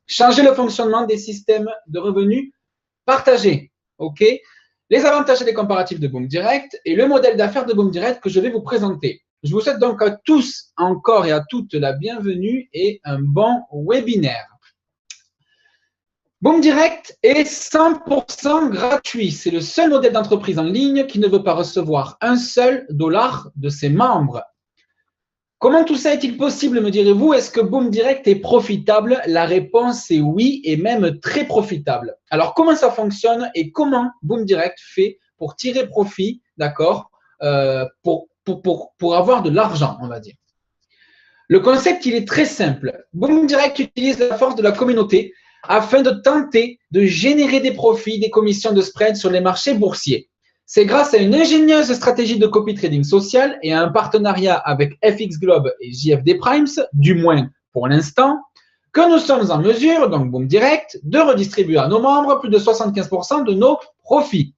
changer le fonctionnement des systèmes de revenus partagés. OK? Les avantages et les comparatifs de Boom Direct et le modèle d'affaires de Boom Direct que je vais vous présenter. Je vous souhaite donc à tous encore et à toutes la bienvenue et un bon webinaire. Boom Direct est 100% gratuit. C'est le seul modèle d'entreprise en ligne qui ne veut pas recevoir un seul dollar de ses membres. Comment tout ça est-il possible, me direz-vous? Est-ce que Boom Direct est profitable? La réponse est oui, et même très profitable. Alors, comment ça fonctionne et comment Boom Direct fait pour tirer profit, d'accord, pour avoir de l'argent, on va dire. Le concept, il est très simple. Boom Direct utilise la force de la communauté afin de tenter de générer des profits, des commissions de spread sur les marchés boursiers. C'est grâce à une ingénieuse stratégie de copy trading social et à un partenariat avec FX Globe et JFD Primes, du moins pour l'instant, que nous sommes en mesure, donc Boom Direct, de redistribuer à nos membres plus de 75% de nos profits.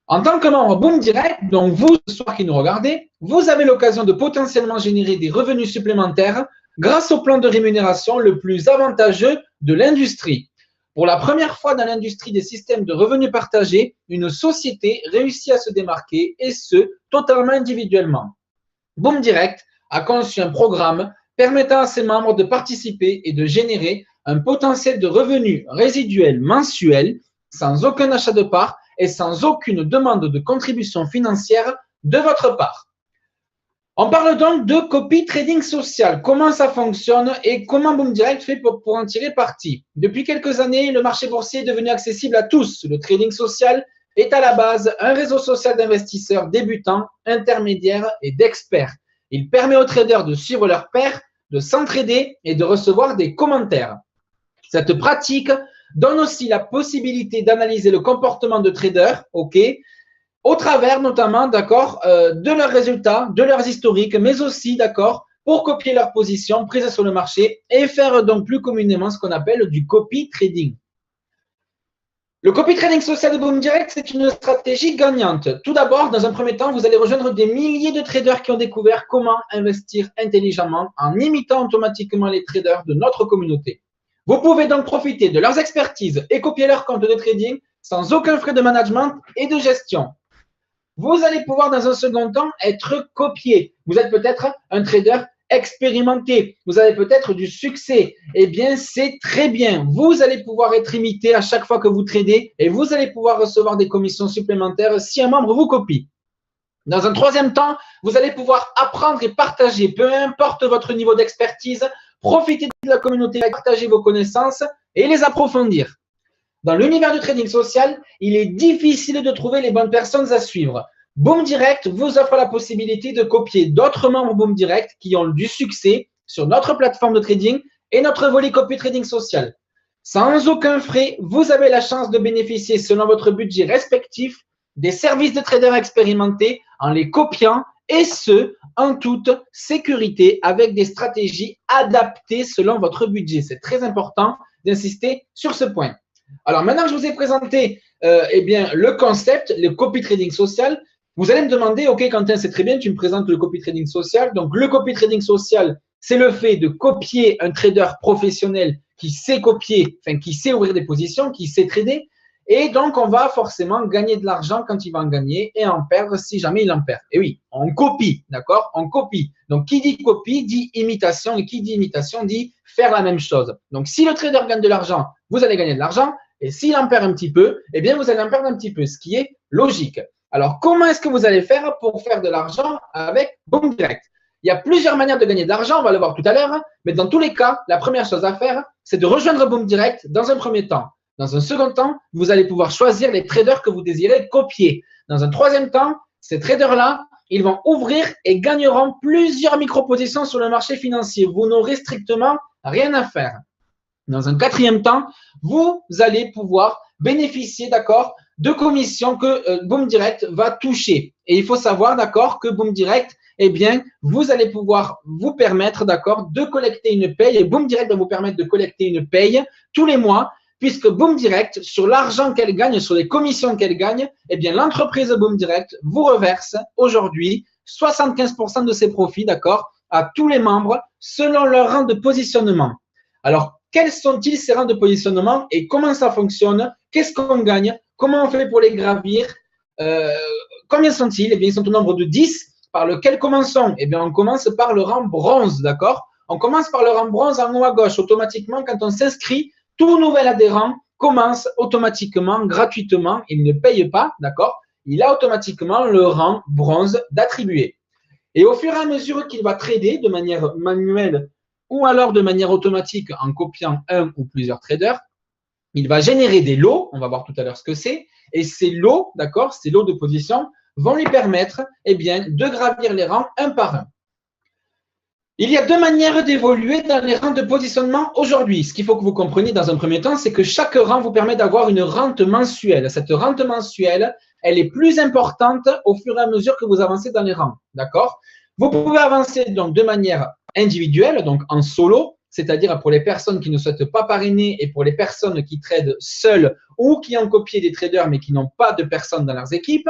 En tant que membre Boom Direct, donc vous, ce soir qui nous regardez, vous avez l'occasion de potentiellement générer des revenus supplémentaires grâce au plan de rémunération le plus avantageux de l'industrie. Pour la première fois dans l'industrie des systèmes de revenus partagés, une société réussit à se démarquer et ce, totalement individuellement. Boom Direct a conçu un programme permettant à ses membres de participer et de générer un potentiel de revenus résiduels mensuels sans aucun achat de parts et sans aucune demande de contribution financière de votre part. On parle donc de copy trading social. Comment ça fonctionne et comment Boom Direct fait pour en tirer parti? Depuis quelques années, le marché boursier est devenu accessible à tous. Le trading social est à la base un réseau social d'investisseurs débutants, intermédiaires et d'experts. Il permet aux traders de suivre leurs pairs, de s'entraider et de recevoir des commentaires. Cette pratique donne aussi la possibilité d'analyser le comportement de traders, ok, au travers notamment, d'accord, de leurs résultats, de leurs historiques, mais aussi, d'accord, pour copier leurs positions prises sur le marché et faire donc plus communément ce qu'on appelle du copy trading. Le copy trading social de Boom Direct, c'est une stratégie gagnante. Tout d'abord, dans un premier temps, vous allez rejoindre des milliers de traders qui ont découvert comment investir intelligemment en imitant automatiquement les traders de notre communauté. Vous pouvez donc profiter de leurs expertises et copier leur compte de trading sans aucun frais de management et de gestion. Vous allez pouvoir, dans un second temps, être copié. Vous êtes peut-être un trader expérimenté. Vous avez peut-être du succès. Eh bien, c'est très bien. Vous allez pouvoir être imité à chaque fois que vous tradez et vous allez pouvoir recevoir des commissions supplémentaires si un membre vous copie. Dans un troisième temps, vous allez pouvoir apprendre et partager, peu importe votre niveau d'expertise, profiter de la communauté, partager vos connaissances et les approfondir. Dans l'univers du trading social, il est difficile de trouver les bonnes personnes à suivre. Boom Direct vous offre la possibilité de copier d'autres membres Boom Direct qui ont du succès sur notre plateforme de trading et notre volet copy trading social. Sans aucun frais, vous avez la chance de bénéficier selon votre budget respectif des services de traders expérimentés en les copiant et ce, en toute sécurité avec des stratégies adaptées selon votre budget. C'est très important d'insister sur ce point. Alors, maintenant que je vous ai présenté eh bien, le concept, le copy trading social, vous allez me demander, OK, Quentin, c'est très bien, tu me présentes le copy trading social. Donc, le copy trading social, c'est le fait de copier un trader professionnel qui sait copier, enfin, qui sait ouvrir des positions, qui sait trader. Et donc, on va forcément gagner de l'argent quand il va en gagner et en perdre si jamais il en perd. Et oui, on copie, d'accord? On copie. Donc, qui dit copie dit imitation et qui dit imitation dit faire la même chose. Donc, si le trader gagne de l'argent, vous allez gagner de l'argent. Et s'il en perd un petit peu, eh bien, vous allez en perdre un petit peu, ce qui est logique. Alors, comment est-ce que vous allez faire pour faire de l'argent avec Boom Direct? Il y a plusieurs manières de gagner de l'argent, on va le voir tout à l'heure. Mais dans tous les cas, la première chose à faire, c'est de rejoindre Boom Direct dans un premier temps. Dans un second temps, vous allez pouvoir choisir les traders que vous désirez copier. Dans un troisième temps, ces traders-là, ils vont ouvrir et gagneront plusieurs micro-positions sur le marché financier. Vous n'aurez strictement rien à faire. Dans un quatrième temps, vous allez pouvoir bénéficier, d'accord, de commissions que Boom Direct va toucher. Et il faut savoir, d'accord, que Boom Direct, eh bien, vous allez pouvoir vous permettre, d'accord, de collecter une paye. Et Boom Direct va vous permettre de collecter une paye tous les mois, puisque Boom Direct, sur l'argent qu'elle gagne, sur les commissions qu'elle gagne, eh bien, l'entreprise Boom Direct vous reverse aujourd'hui 75% de ses profits, d'accord, à tous les membres selon leur rang de positionnement. Alors, quels sont-ils ces rangs de positionnement et comment ça fonctionne? Qu'est-ce qu'on gagne? Comment on fait pour les gravir? Combien sont-ils? Eh bien, ils sont au nombre de 10. Par lequel commençons? Eh bien, on commence par le rang bronze, d'accord? On commence par le rang bronze en haut à gauche. Automatiquement, quand on s'inscrit, tout nouvel adhérent commence automatiquement, gratuitement. Il ne paye pas, d'accord? Il a automatiquement le rang bronze d'attribué. Et au fur et à mesure qu'il va trader de manière manuelle ou alors de manière automatique en copiant un ou plusieurs traders, il va générer des lots, on va voir tout à l'heure ce que c'est, et ces lots, d'accord, ces lots de position vont lui permettre eh bien, de gravir les rangs un par un. Il y a deux manières d'évoluer dans les rangs de positionnement aujourd'hui. Ce qu'il faut que vous compreniez dans un premier temps, c'est que chaque rang vous permet d'avoir une rente mensuelle. Cette rente mensuelle, elle est plus importante au fur et à mesure que vous avancez dans les rangs, d'accord? Vous pouvez avancer donc de manière individuelle, donc en solo, c'est-à-dire pour les personnes qui ne souhaitent pas parrainer et pour les personnes qui tradent seules ou qui ont copié des traders mais qui n'ont pas de personnes dans leurs équipes.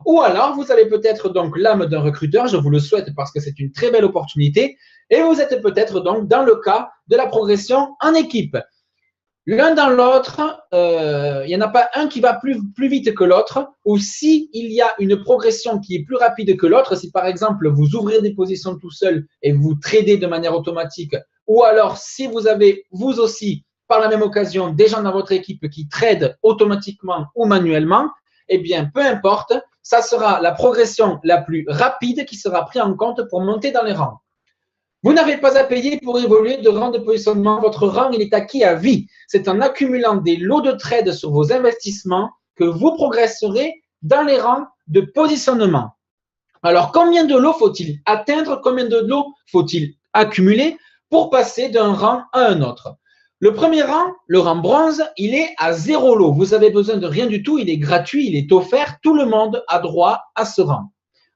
Ou alors, vous avez peut-être donc l'âme d'un recruteur, je vous le souhaite parce que c'est une très belle opportunité, et vous êtes peut-être donc dans le cas de la progression en équipe. L'un dans l'autre, il n'y en a pas un qui va plus vite que l'autre, ou si il y a une progression qui est plus rapide que l'autre, si par exemple vous ouvrez des positions tout seul et vous tradez de manière automatique, ou alors si vous avez vous aussi, par la même occasion, des gens dans votre équipe qui tradent automatiquement ou manuellement, eh bien, peu importe, ça sera la progression la plus rapide qui sera prise en compte pour monter dans les rangs. Vous n'avez pas à payer pour évoluer de rang de positionnement. Votre rang, il est acquis à vie. C'est en accumulant des lots de trades sur vos investissements que vous progresserez dans les rangs de positionnement. Alors, combien de lots faut-il atteindre? Combien de lots faut-il accumuler pour passer d'un rang à un autre? Le premier rang, le rang bronze, il est à 0 lot. Vous avez besoin de rien du tout. Il est gratuit, il est offert. Tout le monde a droit à ce rang.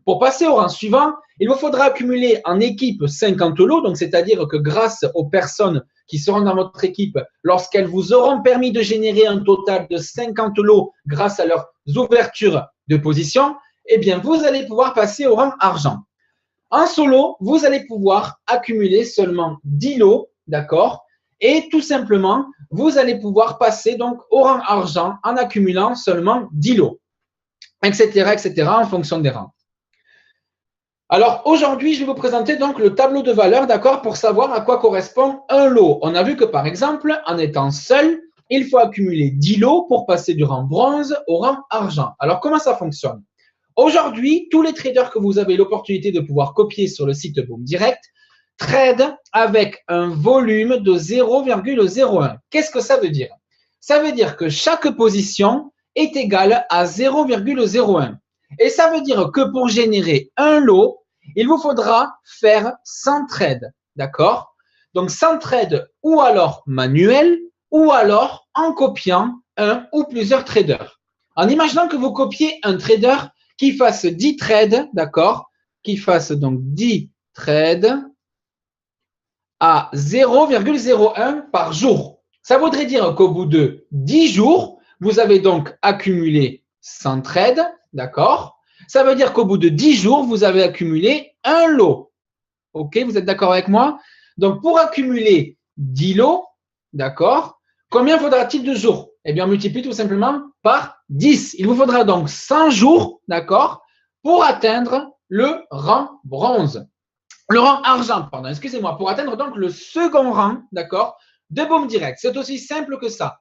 Pour passer au rang suivant, il vous faudra accumuler en équipe 50 lots, donc c'est-à-dire que grâce aux personnes qui seront dans votre équipe, lorsqu'elles vous auront permis de générer un total de 50 lots grâce à leurs ouvertures de position, eh bien, vous allez pouvoir passer au rang argent. En solo, vous allez pouvoir accumuler seulement 10 lots, d'accord? Et tout simplement, vous allez pouvoir passer donc au rang argent en accumulant seulement 10 lots, etc., en fonction des rangs. Alors aujourd'hui, je vais vous présenter donc le tableau de valeur, d'accord, pour savoir à quoi correspond un lot. On a vu que par exemple, en étant seul, il faut accumuler 10 lots pour passer du rang bronze au rang argent. Alors comment ça fonctionne? Aujourd'hui, tous les traders que vous avez l'opportunité de pouvoir copier sur le site Boom Direct tradent avec un volume de 0,01. Qu'est-ce que ça veut dire? Ça veut dire que chaque position est égale à 0,01. Et ça veut dire que pour générer un lot, il vous faudra faire 100 trades, d'accord? Donc 100 trades ou alors manuels ou alors en copiant un ou plusieurs traders. En imaginant que vous copiez un trader qui fasse 10 trades, d'accord? Qui fasse donc 10 trades à 0,01 par jour. Ça voudrait dire qu'au bout de 10 jours, vous avez donc accumulé 100 trades, d'accord? Ça veut dire qu'au bout de 10 jours, vous avez accumulé un lot. OK, vous êtes d'accord avec moi? Donc, pour accumuler 10 lots, d'accord, combien faudra-t-il de jours? Eh bien, on multiplie tout simplement par 10. Il vous faudra donc 100 jours, d'accord, pour atteindre le rang bronze. Le rang argent, pardon, excusez-moi, pour atteindre donc le second rang, d'accord, de Boom Direct. C'est aussi simple que ça.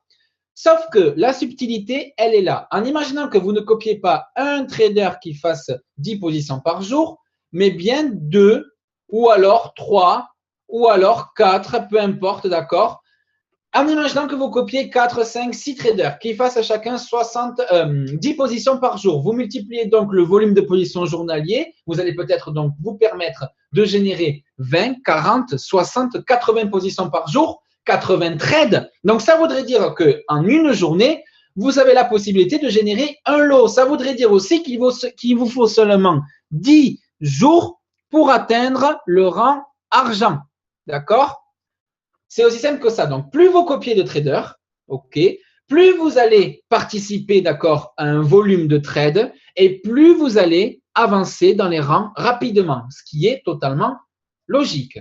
Sauf que la subtilité, elle est là. En imaginant que vous ne copiez pas un trader qui fasse 10 positions par jour, mais bien 2, ou alors 3, ou alors 4, peu importe, d'accord? En imaginant que vous copiez 4, 5, 6 traders qui fassent à chacun 10 positions par jour. Vous multipliez donc le volume de positions journalier. Vous allez peut-être donc vous permettre de générer 20, 40, 60, 80 positions par jour. 80 trades. Donc, ça voudrait dire qu'en une journée, vous avez la possibilité de générer un lot. Ça voudrait dire aussi qu'il vous faut seulement 10 jours pour atteindre le rang argent. D'accord? C'est aussi simple que ça. Donc, plus vous copiez de traders, OK, plus vous allez participer, d'accord, à un volume de trades et plus vous allez avancer dans les rangs rapidement, ce qui est totalement logique.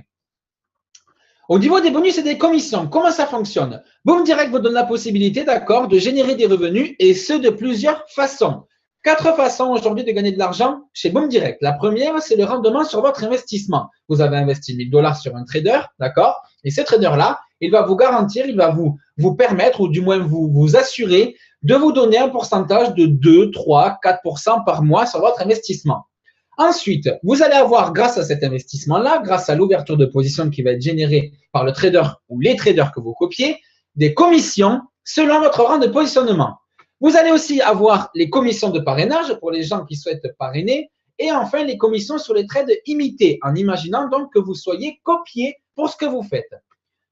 Au niveau des bonus et des commissions, comment ça fonctionne? Boom Direct vous donne la possibilité, d'accord, de générer des revenus et ce de plusieurs façons. 4 façons aujourd'hui de gagner de l'argent chez Boom Direct. La première, c'est le rendement sur votre investissement. Vous avez investi 1000 $ sur un trader, d'accord? Et ce trader-là, il va vous garantir, il va vous permettre, ou du moins vous assurer, de vous donner un pourcentage de 2, 3, 4% par mois sur votre investissement. Ensuite, vous allez avoir, grâce à cet investissement-là, grâce à l'ouverture de position qui va être générée par le trader ou les traders que vous copiez, des commissions selon votre rang de positionnement. Vous allez aussi avoir les commissions de parrainage pour les gens qui souhaitent parrainer et enfin les commissions sur les trades imités, en imaginant donc que vous soyez copié pour ce que vous faites.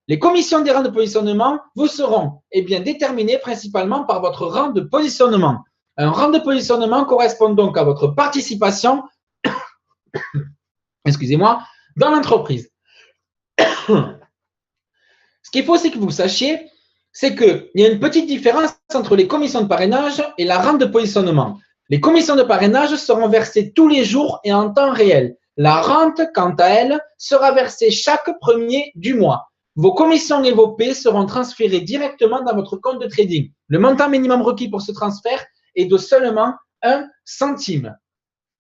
Les commissions des rangs de positionnement vous seront déterminées principalement par votre rang de positionnement. Un rang de positionnement correspond donc à votre participation excusez-moi, dans l'entreprise. Ce qu'il faut, c'est que vous sachiez, c'est qu'il y a une petite différence entre les commissions de parrainage et la rente de positionnement. Les commissions de parrainage seront versées tous les jours et en temps réel. La rente, quant à elle, sera versée chaque premier du mois. Vos commissions et vos paies seront transférées directement dans votre compte de trading. Le montant minimum requis pour ce transfert est de seulement 1 centime.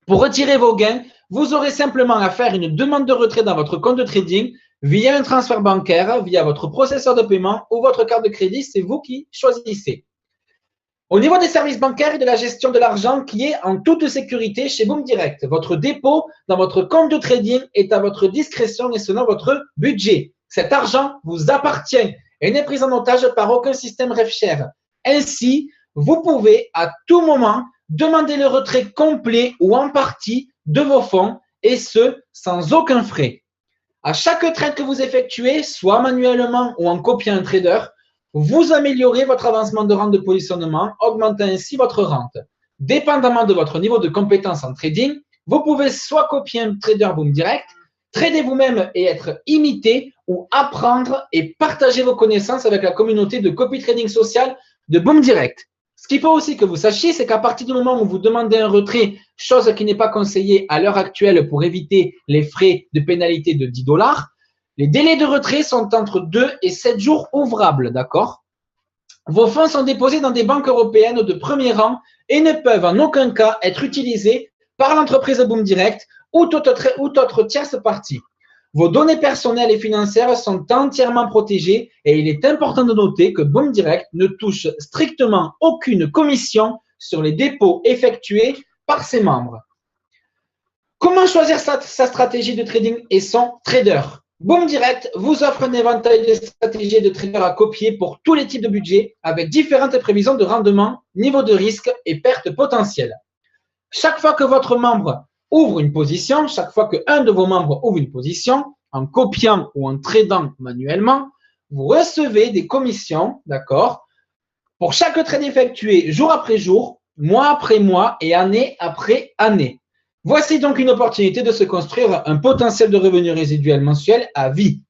Pour retirer vos gains, vous aurez simplement à faire une demande de retrait dans votre compte de trading via un transfert bancaire, via votre processeur de paiement ou votre carte de crédit. C'est vous qui choisissez. Au niveau des services bancaires et de la gestion de l'argent qui est en toute sécurité chez Boom Direct, votre dépôt dans votre compte de trading est à votre discrétion et selon votre budget. Cet argent vous appartient et n'est pris en otage par aucun système RefShare. Ainsi, vous pouvez à tout moment demander le retrait complet ou en partie de vos fonds et ce, sans aucun frais. À chaque trade que vous effectuez, soit manuellement ou en copiant un trader, vous améliorez votre avancement de rente de positionnement, augmentant ainsi votre rente. Dépendamment de votre niveau de compétence en trading, vous pouvez soit copier un trader Boom Direct, trader vous-même et être imité ou apprendre et partager vos connaissances avec la communauté de copy trading social de Boom Direct. Ce qu'il faut aussi que vous sachiez, c'est qu'à partir du moment où vous demandez un retrait, chose qui n'est pas conseillée à l'heure actuelle pour éviter les frais de pénalité de 10 $, les délais de retrait sont entre 2 et 7 jours ouvrables, d'accord? Vos fonds sont déposés dans des banques européennes de premier rang et ne peuvent en aucun cas être utilisés par l'entreprise Boom Direct ou toute autre tierce partie. Vos données personnelles et financières sont entièrement protégées et il est important de noter que Boom Direct ne touche strictement aucune commission sur les dépôts effectués par ses membres. Comment choisir sa stratégie de trading et son trader? Boom Direct vous offre un éventail de stratégies de trader à copier pour tous les types de budgets avec différentes prévisions de rendement, niveau de risque et pertes potentielles. Chaque fois que votre membre ouvre une position, chaque fois qu'un de vos membres ouvre une position, en copiant ou en tradant manuellement, vous recevez des commissions, d'accord, pour chaque trade effectué jour après jour, mois après mois et année après année. Voici donc une opportunité de se construire un potentiel de revenus résiduels mensuels à vie.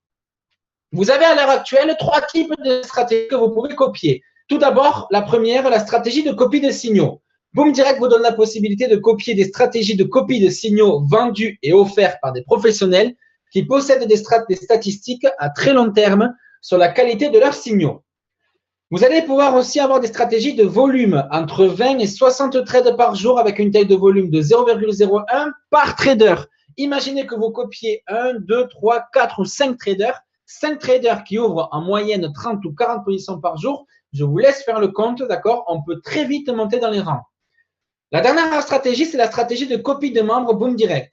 Vous avez à l'heure actuelle 3 types de stratégies que vous pouvez copier. Tout d'abord, la première, la stratégie de copie de signaux. Boom Direct vous donne la possibilité de copier des stratégies de copie de signaux vendus et offerts par des professionnels qui possèdent des statistiques à très long terme sur la qualité de leurs signaux. Vous allez pouvoir aussi avoir des stratégies de volume entre 20 et 60 trades par jour avec une taille de volume de 0,01 par trader. Imaginez que vous copiez 1, 2, 3, 4 ou 5 traders. 5 traders qui ouvrent en moyenne 30 ou 40 positions par jour. Je vous laisse faire le compte, d'accord? On peut très vite monter dans les rangs. La dernière stratégie, c'est la stratégie de copie de membres Boom Direct.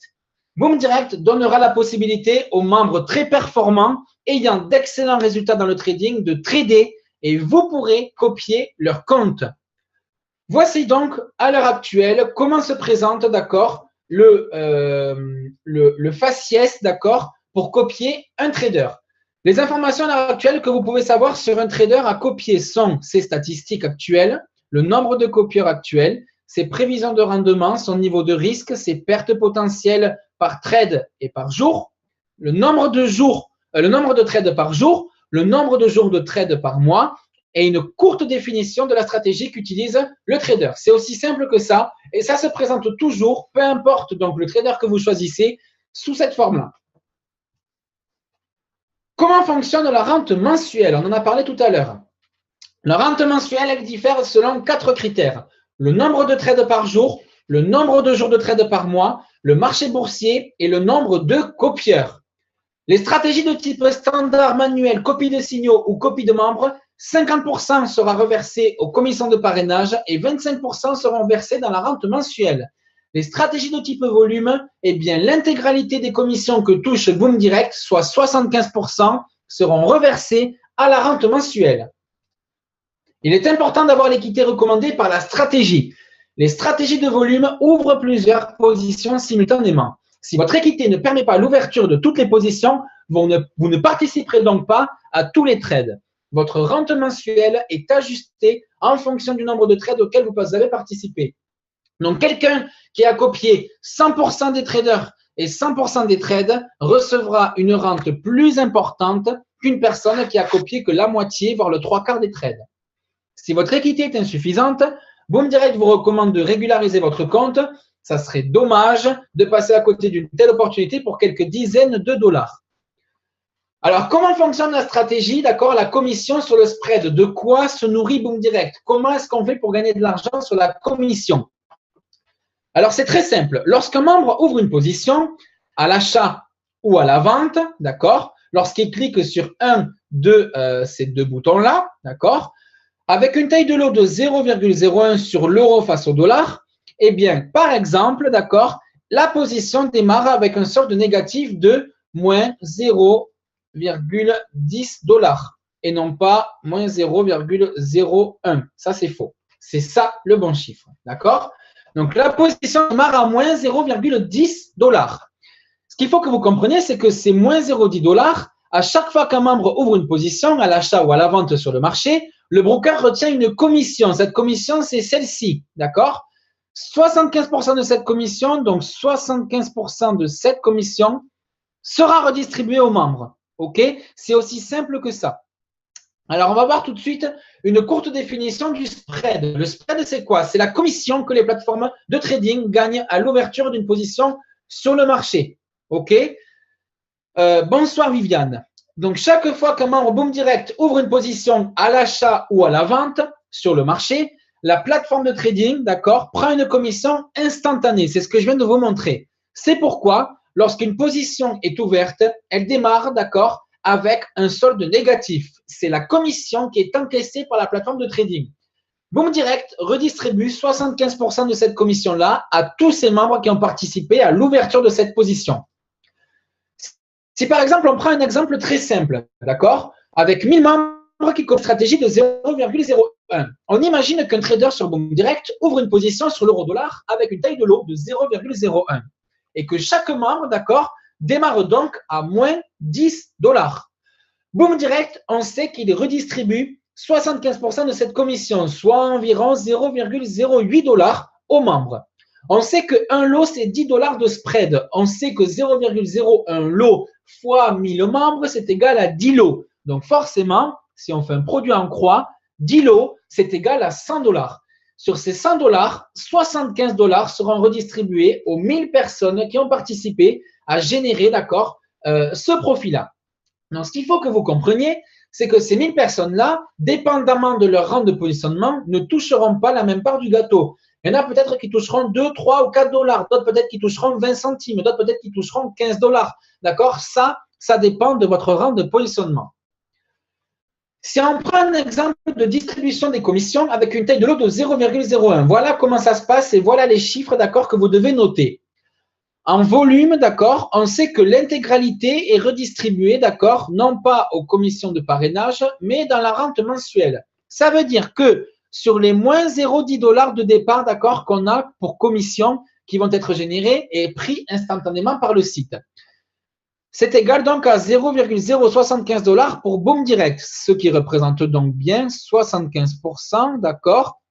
Boom Direct donnera la possibilité aux membres très performants ayant d'excellents résultats dans le trading de trader et vous pourrez copier leur compte. Voici donc à l'heure actuelle comment se présente, d'accord, le faciès, d'accord, pour copier un trader. Les informations à l'heure actuelle que vous pouvez savoir sur un trader à copier sont ses statistiques actuelles, le nombre de copieurs actuels, ses prévisions de rendement, son niveau de risque, ses pertes potentielles par trade et par jour, le nombre de trades par jour, le nombre de jours de trade par mois et une courte définition de la stratégie qu'utilise le trader. C'est aussi simple que ça et ça se présente toujours, peu importe donc le trader que vous choisissez, sous cette forme-là. Comment fonctionne la rente mensuelle? On en a parlé tout à l'heure. La rente mensuelle, elle diffère selon 4 critères. Le nombre de trades par jour, le nombre de jours de trade par mois, le marché boursier et le nombre de copieurs. Les stratégies de type standard, manuel, copie de signaux ou copie de membres, 50% sera reversé aux commissions de parrainage et 25% seront versés dans la rente mensuelle. Les stratégies de type volume, eh bien, l'intégralité des commissions que touche Boom Direct, soit 75%, seront reversées à la rente mensuelle. Il est important d'avoir l'équité recommandée par la stratégie. Les stratégies de volume ouvrent plusieurs positions simultanément. Si votre équité ne permet pas l'ouverture de toutes les positions, vous ne participerez donc pas à tous les trades. Votre rente mensuelle est ajustée en fonction du nombre de trades auxquels vous avez participé. Donc, quelqu'un qui a copié 100% des traders et 100% des trades recevra une rente plus importante qu'une personne qui a copié que la moitié, voire le 3/4 des trades. Si votre équité est insuffisante, Boom Direct vous recommande de régulariser votre compte. Ça serait dommage de passer à côté d'une telle opportunité pour quelques dizaines de dollars. Alors, comment fonctionne la stratégie? D'accord, la commission sur le spread. De quoi se nourrit Boom Direct? Comment est-ce qu'on fait pour gagner de l'argent sur la commission? Alors, c'est très simple. Lorsqu'un membre ouvre une position à l'achat ou à la vente, d'accord, lorsqu'il clique sur un de ces deux boutons-là, d'accord, avec une taille de lot de 0,01 sur l'euro face au dollar, eh bien, par exemple, d'accord, la position démarre avec un solde négatif de moins 0,10 dollars et non pas moins 0,01. Ça, c'est faux. C'est ça le bon chiffre, d'accord? Donc, la position démarre à moins 0,10 dollars. Ce qu'il faut que vous compreniez, c'est que c'est moins 0,10 dollars. À chaque fois qu'un membre ouvre une position, à l'achat ou à la vente sur le marché, le broker retient une commission. Cette commission, c'est celle-ci, d'accord? 75% de cette commission, donc 75% de cette commission sera redistribuée aux membres, ok? C'est aussi simple que ça. Alors, on va voir tout de suite une courte définition du spread. Le spread, c'est quoi? C'est la commission que les plateformes de trading gagnent à l'ouverture d'une position sur le marché. OK? Bonsoir Viviane. Donc, chaque fois qu'un membre Boom Direct ouvre une position à l'achat ou à la vente sur le marché, la plateforme de trading, d'accord, prend une commission instantanée. C'est ce que je viens de vous montrer. C'est pourquoi, lorsqu'une position est ouverte, elle démarre, d'accord, avec un solde négatif. C'est la commission qui est encaissée par la plateforme de trading. Boom Direct redistribue 75% de cette commission-là à tous ses membres qui ont participé à l'ouverture de cette position. Si par exemple, on prend un exemple très simple, d'accord, avec 1000 membres qui ont une stratégie de 0,01. On imagine qu'un trader sur Boom Direct ouvre une position sur l'euro-dollar avec une taille de lot de 0,01 et que chaque membre, d'accord, démarre donc à moins 10 dollars. Boom Direct, on sait qu'il redistribue 75% de cette commission, soit environ 0,08 dollars aux membres. On sait qu'un lot, c'est 10 dollars de spread. On sait que 0,01 lot fois 1000 membres, c'est égal à 10 lots. Donc forcément, si on fait un produit en croix, 10 lots, c'est égal à 100 dollars. Sur ces 100 dollars, 75 dollars seront redistribués aux 1000 personnes qui ont participé à générer, d'accord, ce profit-là. Donc, ce qu'il faut que vous compreniez, c'est que ces 1000 personnes-là, dépendamment de leur rang de positionnement, ne toucheront pas la même part du gâteau. Il y en a peut-être qui toucheront 2, 3 ou 4 dollars, d'autres peut-être qui toucheront 20 centimes, d'autres peut-être qui toucheront 15 dollars. D'accord? Ça dépend de votre rang de positionnement. Si on prend un exemple de distribution des commissions avec une taille de lot de 0,01, voilà comment ça se passe et voilà les chiffres, d'accord, que vous devez noter. En volume, d'accord, on sait que l'intégralité est redistribuée, d'accord, non pas aux commissions de parrainage, mais dans la rente mensuelle. Ça veut dire que sur les moins 0,10 dollars de départ, d'accord, qu'on a pour commissions qui vont être générées et pris instantanément par le site. C'est égal donc à 0,075 dollars pour Boom Direct, ce qui représente donc bien 75%, d'accord,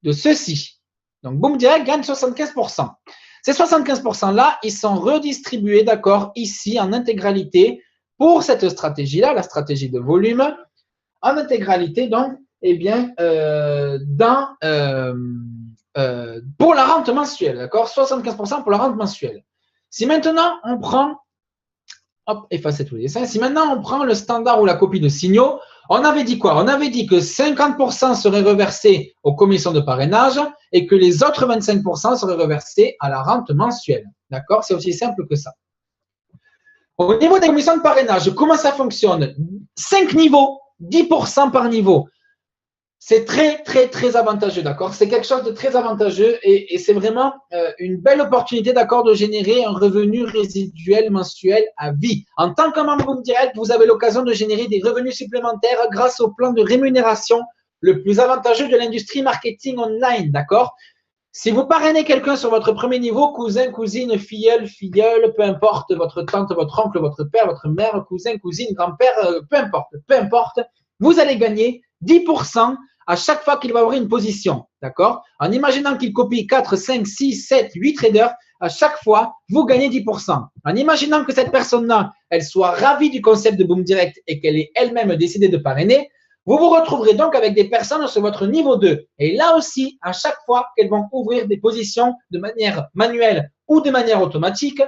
de ceci. Donc Boom Direct gagne 75%. Ces 75%-là, ils sont redistribués, d'accord, ici en intégralité pour cette stratégie-là, la stratégie de volume, en intégralité, donc, eh bien, pour la rente mensuelle, d'accord, 75% pour la rente mensuelle. Si maintenant, on prend Hop, effacer tous les dessins. Si maintenant on prend le standard ou la copie de signaux, on avait dit quoi? On avait dit que 50% seraient reversés aux commissions de parrainage et que les autres 25% seraient reversés à la rente mensuelle. D'accord? C'est aussi simple que ça. Au niveau des commissions de parrainage, comment ça fonctionne? 5 niveaux, 10% par niveau. C'est très, très, très avantageux, d'accord? C'est quelque chose de très avantageux et c'est vraiment une belle opportunité, d'accord, de générer un revenu résiduel mensuel à vie. En tant que membre Boom Direct, vous avez l'occasion de générer des revenus supplémentaires grâce au plan de rémunération le plus avantageux de l'industrie marketing online, d'accord? Si vous parrainez quelqu'un sur votre premier niveau, cousin, cousine, filleul, filleule, peu importe, votre tante, votre oncle, votre père, votre mère, cousin, cousine, grand-père, peu importe, vous allez gagner 10% à chaque fois qu'il va avoir une position. D'accord? En imaginant qu'il copie 4, 5, 6, 7, 8 traders, à chaque fois, vous gagnez 10%. En imaginant que cette personne-là, elle soit ravie du concept de Boom Direct et qu'elle ait elle-même décidé de parrainer, vous vous retrouverez donc avec des personnes sur votre niveau 2. Et là aussi, à chaque fois qu'elles vont ouvrir des positions de manière manuelle ou de manière automatique,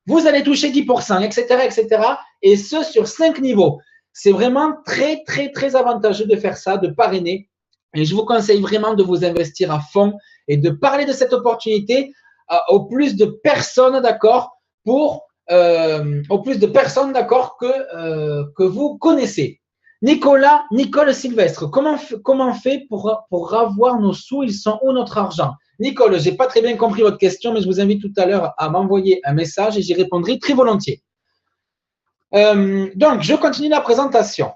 vous allez toucher 10%, etc., etc. Et ce, sur 5 niveaux. C'est vraiment très, très, très avantageux de faire ça, de parrainer. Et je vous conseille vraiment de vous investir à fond et de parler de cette opportunité au plus de personnes, d'accord, au plus de personnes, d'accord, que vous connaissez. Nicole Sylvestre, comment on fait pour avoir nos sous? Ils sont où notre argent? Nicole, je n'ai pas très bien compris votre question, mais je vous invite tout à l'heure à m'envoyer un message et j'y répondrai très volontiers. Donc, je continue la présentation.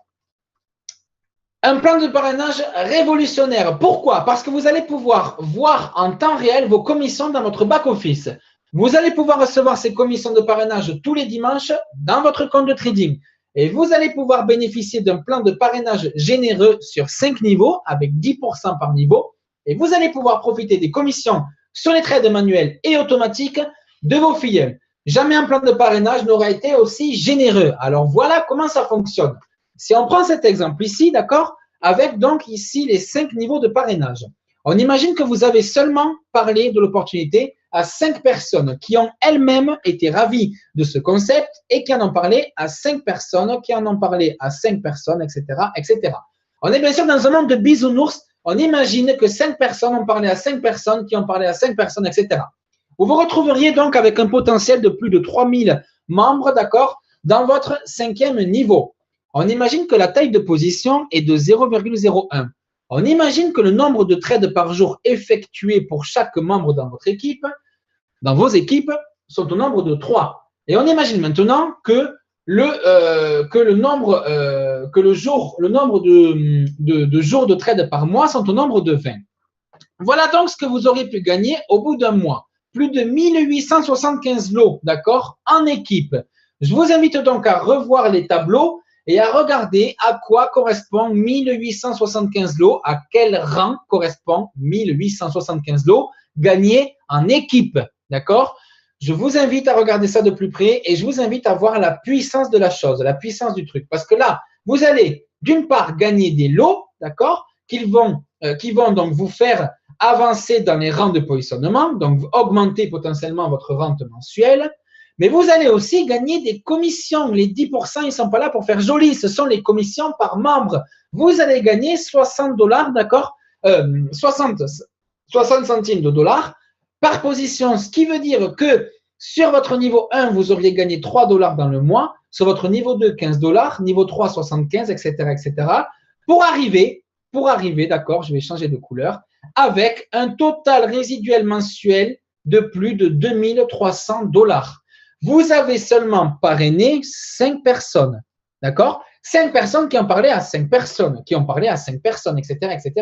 Un plan de parrainage révolutionnaire. Pourquoi? Parce que vous allez pouvoir voir en temps réel vos commissions dans votre back-office. Vous allez pouvoir recevoir ces commissions de parrainage tous les dimanches dans votre compte de trading. Et vous allez pouvoir bénéficier d'un plan de parrainage généreux sur 5 niveaux avec 10% par niveau. Et vous allez pouvoir profiter des commissions sur les trades manuels et automatiques de vos filleuls. Jamais un plan de parrainage n'aura été aussi généreux. Alors voilà comment ça fonctionne. Si on prend cet exemple ici, d'accord, avec donc ici les 5 niveaux de parrainage. On imagine que vous avez seulement parlé de l'opportunité à 5 personnes qui ont elles-mêmes été ravies de ce concept et qui en ont parlé à 5 personnes, qui en ont parlé à 5 personnes, etc., etc. On est bien sûr dans un monde de bisounours. On imagine que 5 personnes ont parlé à 5 personnes qui ont parlé à 5 personnes, etc. Vous vous retrouveriez donc avec un potentiel de plus de 3000 membres, d'accord, dans votre 5e niveau. On imagine que la taille de position est de 0,01. On imagine que le nombre de trades par jour effectués pour chaque membre dans votre équipe, dans vos équipes, sont au nombre de 3. Et on imagine maintenant que le nombre de jours de trades par mois sont au nombre de 20. Voilà donc ce que vous aurez pu gagner au bout d'un mois. Plus de 1875 lots, d'accord, en équipe. Je vous invite donc à revoir les tableaux et à regarder à quoi correspond 1875 lots, à quel rang correspond 1875 lots gagnés en équipe, d'accord? Je vous invite à regarder ça de plus près et je vous invite à voir la puissance de la chose, la puissance du truc. Parce que là, vous allez d'une part gagner des lots, d'accord, qui vont donc vous faire avancer dans les rangs de positionnement, donc augmenter potentiellement votre rente mensuelle. Mais vous allez aussi gagner des commissions. Les 10%, ils ne sont pas là pour faire joli. Ce sont les commissions par membre. Vous allez gagner 60 $, d'accord, 60 centimes de dollars par position. Ce qui veut dire que sur votre niveau 1, vous auriez gagné 3 $ dans le mois. Sur votre niveau 2, 15 $. Niveau 3, 75, etc., etc. Pour arriver, d'accord, je vais changer de couleur, avec un total résiduel mensuel de plus de 2300 $. Vous avez seulement parrainé 5 personnes, d'accord? 5 personnes qui ont parlé à 5 personnes, qui ont parlé à 5 personnes, etc., etc.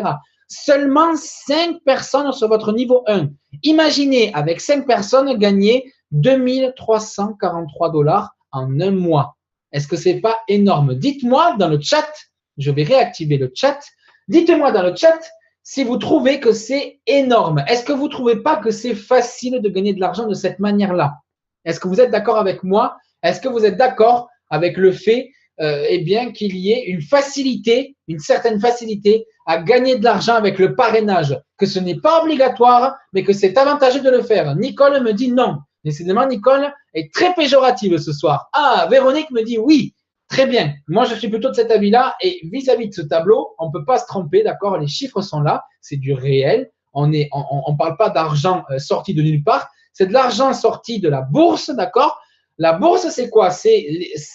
Seulement 5 personnes sur votre niveau 1. Imaginez, avec 5 personnes, gagner 2343 $ en un mois. Est-ce que ce n'est pas énorme? Dites-moi dans le chat, je vais réactiver le chat. Dites-moi dans le chat si vous trouvez que c'est énorme. Est-ce que vous ne trouvez pas que c'est facile de gagner de l'argent de cette manière-là? Est-ce que vous êtes d'accord avec moi? Est-ce que vous êtes d'accord avec le fait qu'il y ait une facilité, une certaine facilité à gagner de l'argent avec le parrainage, que ce n'est pas obligatoire, mais que c'est avantageux de le faire? Nicole me dit non. Décidément, Nicole est très péjorative ce soir. Ah, Véronique me dit oui. Très bien. Moi, je suis plutôt de cet avis-là. Et vis-à-vis de ce tableau, on ne peut pas se tromper, d'accord? Les chiffres sont là. C'est du réel. On parle pas d'argent sorti de nulle part. C'est de l'argent sorti de la bourse, d'accord? La bourse, c'est quoi? C'est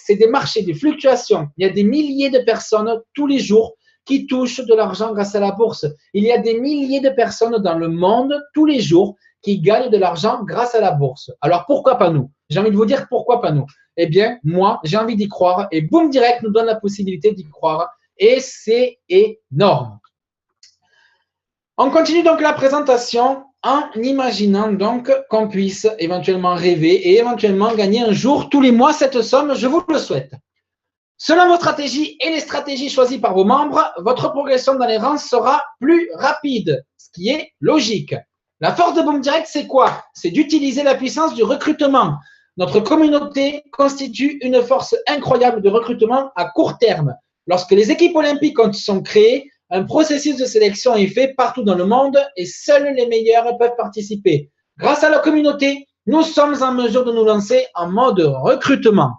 des marchés, des fluctuations. Il y a des milliers de personnes tous les jours qui touchent de l'argent grâce à la bourse. Il y a des milliers de personnes dans le monde tous les jours qui gagnent de l'argent grâce à la bourse. Alors, pourquoi pas nous? J'ai envie de vous dire pourquoi pas nous. Eh bien, moi, j'ai envie d'y croire et Boom Direct nous donne la possibilité d'y croire et c'est énorme. On continue donc la présentation en imaginant donc qu'on puisse éventuellement rêver et éventuellement gagner un jour, tous les mois, cette somme, je vous le souhaite. Selon vos stratégies et les stratégies choisies par vos membres, votre progression dans les rangs sera plus rapide, ce qui est logique. La force de Boom Direct, c'est quoi? C'est d'utiliser la puissance du recrutement. Notre communauté constitue une force incroyable de recrutement à court terme. Lorsque les équipes olympiques sont créées, un processus de sélection est fait partout dans le monde et seuls les meilleurs peuvent participer. Grâce à la communauté, nous sommes en mesure de nous lancer en mode recrutement.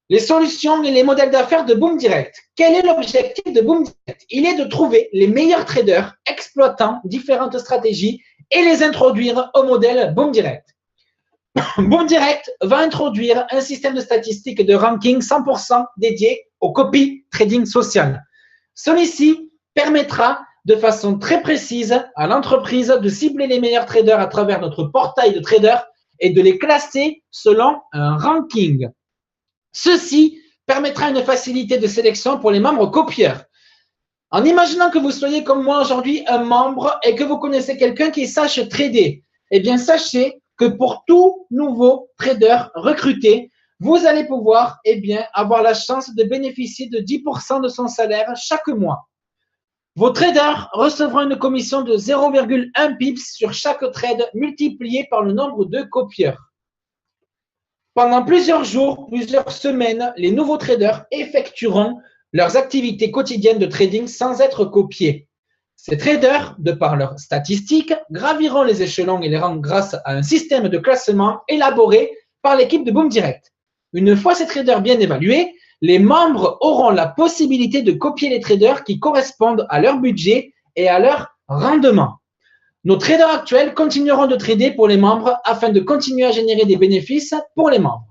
Les solutions et les modèles d'affaires de Boom Direct. Quel est l'objectif de Boom Direct? Il est de trouver les meilleurs traders exploitant différentes stratégies et les introduire au modèle Boom Direct. Boom Direct va introduire un système de statistiques et de ranking 100% dédié au copy trading social. Celui-ci permettra de façon très précise à l'entreprise de cibler les meilleurs traders à travers notre portail de traders et de les classer selon un ranking. Ceci permettra une facilité de sélection pour les membres copieurs. En imaginant que vous soyez comme moi aujourd'hui un membre et que vous connaissez quelqu'un qui sache trader, eh bien sachez que pour tout nouveau trader recruté, vous allez pouvoir avoir la chance de bénéficier de 10% de son salaire chaque mois. Vos traders recevront une commission de 0,1 pips sur chaque trade multiplié par le nombre de copieurs. Pendant plusieurs jours, plusieurs semaines, les nouveaux traders effectueront leurs activités quotidiennes de trading sans être copiés. Ces traders, de par leurs statistiques, graviront les échelons et les rangs grâce à un système de classement élaboré par l'équipe de Boom Direct. Une fois ces traders bien évalués, les membres auront la possibilité de copier les traders qui correspondent à leur budget et à leur rendement. Nos traders actuels continueront de trader pour les membres afin de continuer à générer des bénéfices pour les membres.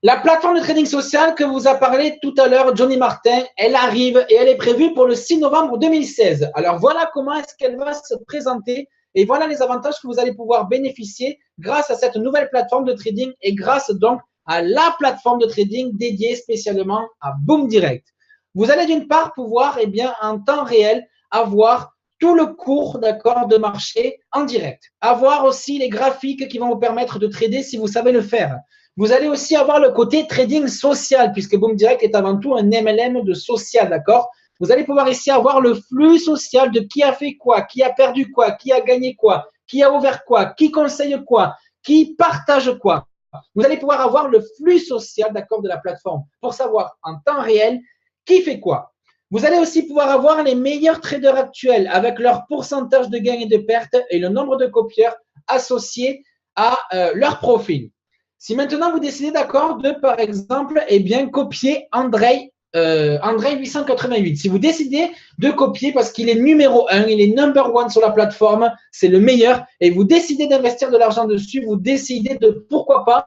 La plateforme de trading social que vous a parlé tout à l'heure, Johnny Martin, elle arrive et elle est prévue pour le 6 novembre 2016. Alors voilà comment est-ce qu'elle va se présenter et voilà les avantages que vous allez pouvoir bénéficier grâce à cette nouvelle plateforme de trading et grâce donc à la plateforme de trading dédiée spécialement à Boom Direct. Vous allez d'une part pouvoir en temps réel avoir tout le cours de marché en direct. Avoir aussi les graphiques qui vont vous permettre de trader si vous savez le faire. Vous allez aussi avoir le côté trading social puisque Boom Direct est avant tout un MLM de social, d'accord? Vous allez pouvoir ici avoir le flux social de qui a fait quoi, qui a perdu quoi, qui a gagné quoi, qui a ouvert quoi, qui conseille quoi, qui partage quoi. Vous allez pouvoir avoir le flux social, d'accord, de la plateforme pour savoir en temps réel qui fait quoi. Vous allez aussi pouvoir avoir les meilleurs traders actuels avec leur pourcentage de gains et de pertes et le nombre de copieurs associés à leur profil. Si maintenant vous décidez, d'accord, de par exemple, copier Andrei 888. Si vous décidez de copier parce qu'il est numéro 1, il est number 1 sur la plateforme, c'est le meilleur, et vous décidez d'investir de l'argent dessus, vous décidez de, pourquoi pas,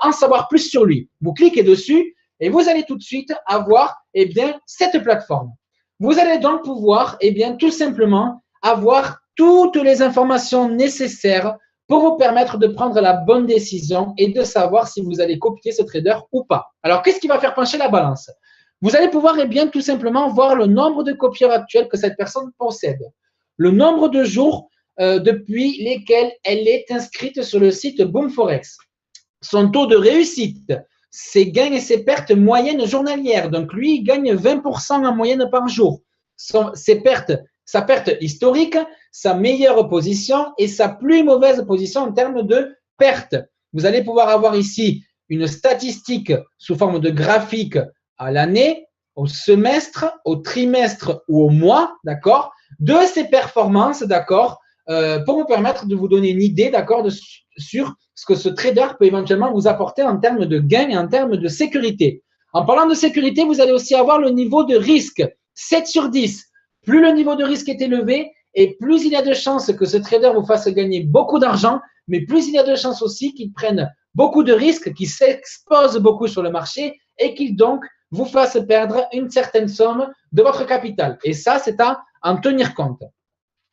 en savoir plus sur lui. Vous cliquez dessus et vous allez tout de suite avoir, cette plateforme. Vous allez donc pouvoir, tout simplement, avoir toutes les informations nécessaires pour vous permettre de prendre la bonne décision et de savoir si vous allez copier ce trader ou pas. Alors, qu'est-ce qui va faire pencher la balance? Vous allez pouvoir tout simplement voir le nombre de copieurs actuels que cette personne possède, le nombre de jours depuis lesquels elle est inscrite sur le site Boom Forex, son taux de réussite, ses gains et ses pertes moyennes journalières. Donc, lui, il gagne 20% en moyenne par jour. Sa perte historique, sa meilleure position et sa plus mauvaise position en termes de perte. Vous allez pouvoir avoir ici une statistique sous forme de graphique à l'année, au semestre, au trimestre ou au mois, d'accord, de ses performances, d'accord, pour vous permettre de vous donner une idée, d'accord, sur ce que ce trader peut éventuellement vous apporter en termes de gains et en termes de sécurité. En parlant de sécurité, vous allez aussi avoir le niveau de risque, 7 sur 10. Plus le niveau de risque est élevé et plus il y a de chances que ce trader vous fasse gagner beaucoup d'argent, mais plus il y a de chances aussi qu'il prenne beaucoup de risques, qu'il s'expose beaucoup sur le marché et qu'il donc vous fasse perdre une certaine somme de votre capital. Et ça, c'est à en tenir compte.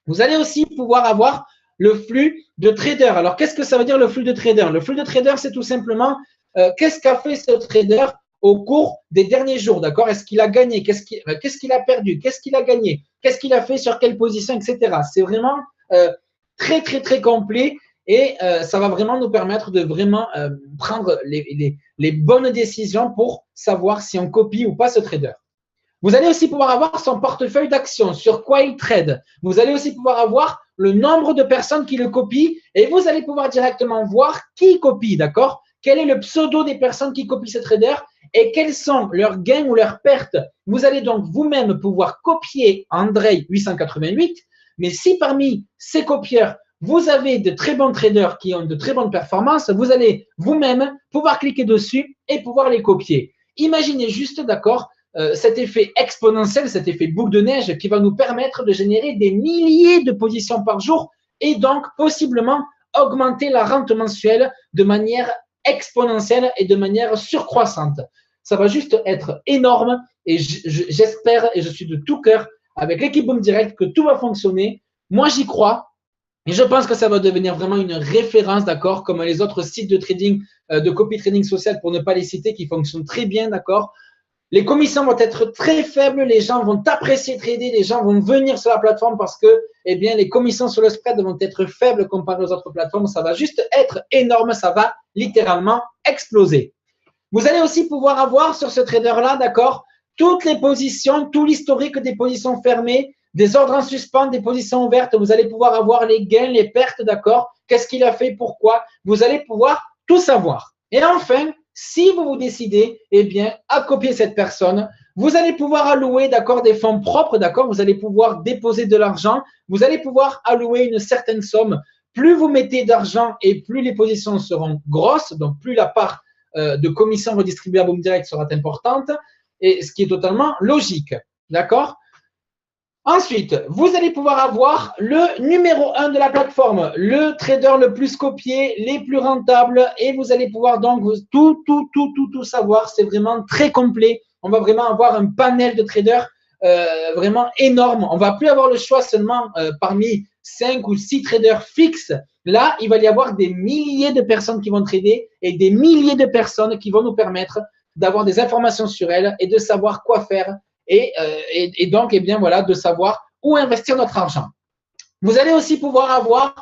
Vous allez aussi pouvoir avoir le flux de trader. Alors, qu'est-ce que ça veut dire le flux de trader? Le flux de trader, c'est tout simplement qu'est-ce qu'a fait ce trader au cours des derniers jours, d'accord? Est-ce qu'il a gagné? Qu'est-ce qu'il a perdu? Qu'est-ce qu'il a gagné? Qu'est-ce qu'il a fait sur quelle position, etc. C'est vraiment très, très, très complet et ça va vraiment nous permettre de vraiment prendre les bonnes décisions pour savoir si on copie ou pas ce trader. Vous allez aussi pouvoir avoir son portefeuille d'actions, sur quoi il trade. Vous allez aussi pouvoir avoir le nombre de personnes qui le copient et vous allez pouvoir directement voir qui copie, d'accord? Quel est le pseudo des personnes qui copient ce trader et quels sont leurs gains ou leurs pertes. Vous allez donc vous-même pouvoir copier Andrei 888, mais si parmi ces copieurs, vous avez de très bons traders qui ont de très bonnes performances, vous allez vous-même pouvoir cliquer dessus et pouvoir les copier. Imaginez juste, d'accord, cet effet exponentiel, cet effet boule de neige qui va nous permettre de générer des milliers de positions par jour et donc possiblement augmenter la rente mensuelle de manière exponentielle et de manière surcroissante. Ça va juste être énorme et j'espère et je suis de tout cœur avec l'équipe Boom Direct que tout va fonctionner. Moi, j'y crois et je pense que ça va devenir vraiment une référence, d'accord, comme les autres sites de trading, de copy trading social pour ne pas les citer, qui fonctionnent très bien, d'accord. Les commissions vont être très faibles, les gens vont apprécier trader, les gens vont venir sur la plateforme parce que eh bien, les commissions sur le spread vont être faibles comparé aux autres plateformes. Ça va juste être énorme, ça va littéralement exploser. Vous allez aussi pouvoir avoir sur ce trader-là, d'accord, toutes les positions, tout l'historique des positions fermées, des ordres en suspens, des positions ouvertes. Vous allez pouvoir avoir les gains, les pertes, d'accord, qu'est-ce qu'il a fait, pourquoi. Vous allez pouvoir tout savoir. Et enfin, si vous vous décidez, eh bien, à copier cette personne, vous allez pouvoir allouer, d'accord, des fonds propres, d'accord, vous allez pouvoir déposer de l'argent, vous allez pouvoir allouer une certaine somme. Plus vous mettez d'argent et plus les positions seront grosses, donc plus la part de commission redistribuée à Boom Direct sera importante, et ce qui est totalement logique, d'accord? Ensuite, vous allez pouvoir avoir le numéro 1 de la plateforme, le trader le plus copié, les plus rentables, et vous allez pouvoir donc tout savoir. C'est vraiment très complet. On va vraiment avoir un panel de traders vraiment énorme. On va plus avoir le choix seulement parmi 5 ou 6 traders fixes. Là, il va y avoir des milliers de personnes qui vont trader et des milliers de personnes qui vont nous permettre d'avoir des informations sur elles et de savoir quoi faire. Et donc, eh bien, voilà, de savoir où investir notre argent. Vous allez aussi pouvoir avoir,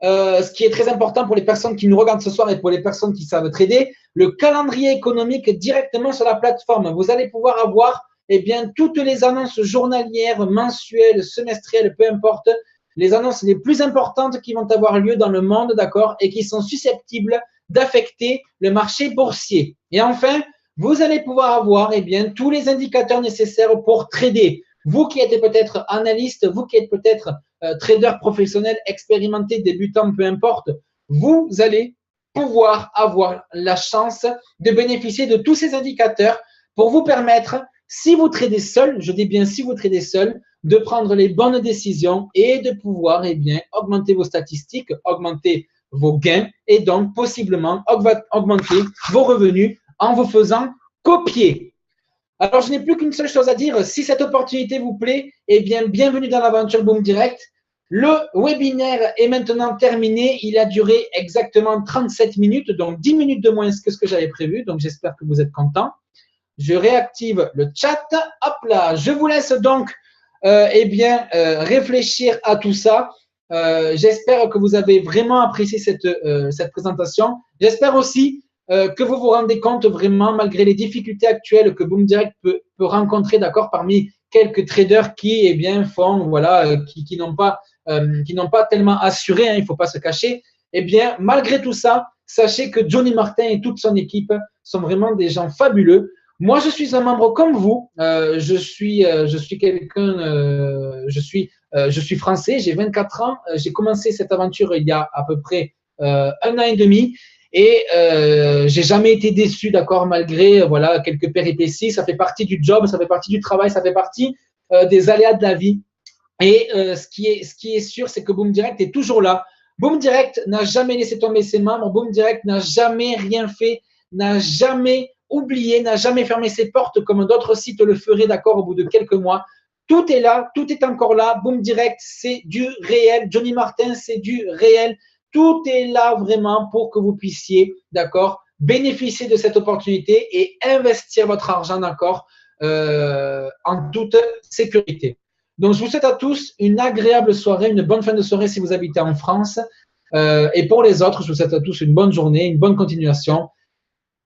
ce qui est très important pour les personnes qui nous regardent ce soir et pour les personnes qui savent trader, le calendrier économique directement sur la plateforme. Vous allez pouvoir avoir, eh bien, toutes les annonces journalières, mensuelles, semestrielles, peu importe, les annonces les plus importantes qui vont avoir lieu dans le monde, d'accord, et qui sont susceptibles d'affecter le marché boursier. Et enfin, vous allez pouvoir avoir eh bien, tous les indicateurs nécessaires pour trader. Vous qui êtes peut-être analyste, vous qui êtes peut-être trader professionnel, expérimenté, débutant, peu importe, vous allez pouvoir avoir la chance de bénéficier de tous ces indicateurs pour vous permettre, si vous tradez seul, je dis bien si vous tradez seul, de prendre les bonnes décisions et de pouvoir eh bien, augmenter vos statistiques, augmenter vos gains et donc possiblement augmenter vos revenus en vous faisant copier. Alors, je n'ai plus qu'une seule chose à dire. Si cette opportunité vous plaît, eh bien, bienvenue dans l'aventure Boom Direct. Le webinaire est maintenant terminé. Il a duré exactement 37 minutes, donc 10 minutes de moins que ce que j'avais prévu. Donc, j'espère que vous êtes contents. Je réactive le chat. Hop là, je vous laisse donc eh bien, réfléchir à tout ça. J'espère que vous avez vraiment apprécié cette présentation. J'espère aussi que vous vous rendez compte vraiment, malgré les difficultés actuelles que Boom Direct peut rencontrer, d'accord, parmi quelques traders qui, eh bien, font, voilà, qui n'ont pas tellement assuré, hein, il ne faut pas se cacher. Eh bien, malgré tout ça, sachez que Johnny Martin et toute son équipe sont vraiment des gens fabuleux. Moi, je suis un membre comme vous. Je suis quelqu'un, je suis Je suis français, j'ai 24 ans. J'ai commencé cette aventure il y a à peu près 1 an et demi. Et j'ai jamais été déçu, d'accord, malgré voilà quelques péripéties. Ça fait partie du job, ça fait partie du travail, ça fait partie des aléas de la vie. Et ce qui est sûr, c'est que Boom Direct est toujours là. Boom Direct n'a jamais laissé tomber ses membres. Boom Direct n'a jamais rien fait, n'a jamais oublié, n'a jamais fermé ses portes comme d'autres sites le feraient, d'accord, au bout de quelques mois. Tout est là, tout est encore là. Boom Direct, c'est du réel. Johnny Martin, c'est du réel. Tout est là vraiment pour que vous puissiez, d'accord, bénéficier de cette opportunité et investir votre argent, d'accord, en toute sécurité. Donc, je vous souhaite à tous une agréable soirée, une bonne fin de soirée si vous habitez en France. Et pour les autres, je vous souhaite à tous une bonne journée, une bonne continuation.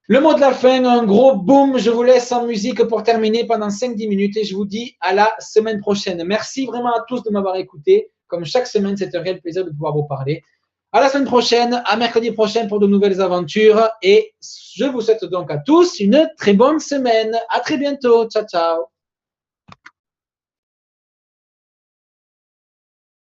Le mot de la fin, un gros boom. Je vous laisse en musique pour terminer pendant 5-10 minutes et je vous dis à la semaine prochaine. Merci vraiment à tous de m'avoir écouté. Comme chaque semaine, c'est un réel plaisir de pouvoir vous parler. À la semaine prochaine, à mercredi prochain pour de nouvelles aventures. Et je vous souhaite donc à tous une très bonne semaine. À très bientôt. Ciao, ciao.